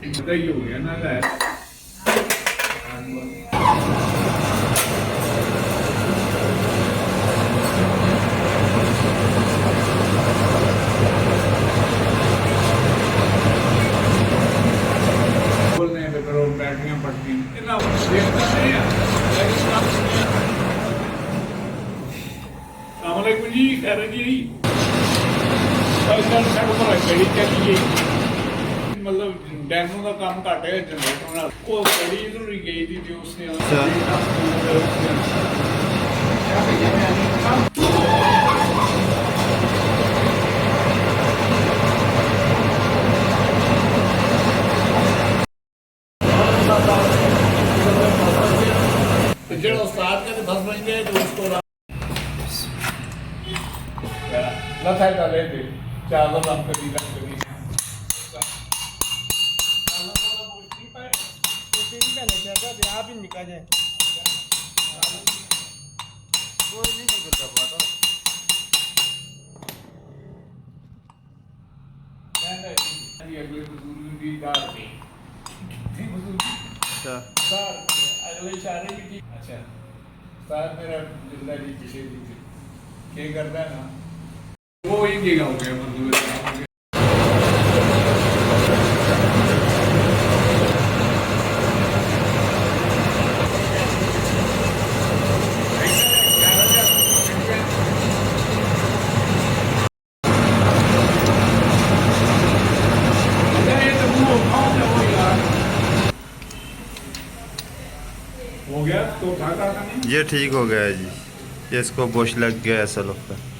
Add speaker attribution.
Speaker 1: पता ही हो गया ना है बोलने पेट्रोल बैटरियां पड़ती इतना देखता नहीं है सलामकुम जी खैर जी मतलब डैमों का काम घट है जनरेटर नाल वो बड़ी जरूरी गई थी जो उसने जो उस्ताद के बस बन गए तो उसको लथा डाले थे चारों नाम करी
Speaker 2: आप ही निकाल जाए कोई नहीं निकलता पाता
Speaker 1: अगले बुजुर्ग की दार पे
Speaker 2: अच्छा
Speaker 1: सार अगले इशारे भी ठीक अच्छा सार मेरा जिंदा जी पीछे दी क्या करता है ना वो ही देगा हो गया मतलब हो गया तो उठा नहीं
Speaker 2: ये ठीक हो गया है जी, इसको बोश लग गया ऐसा लगता है।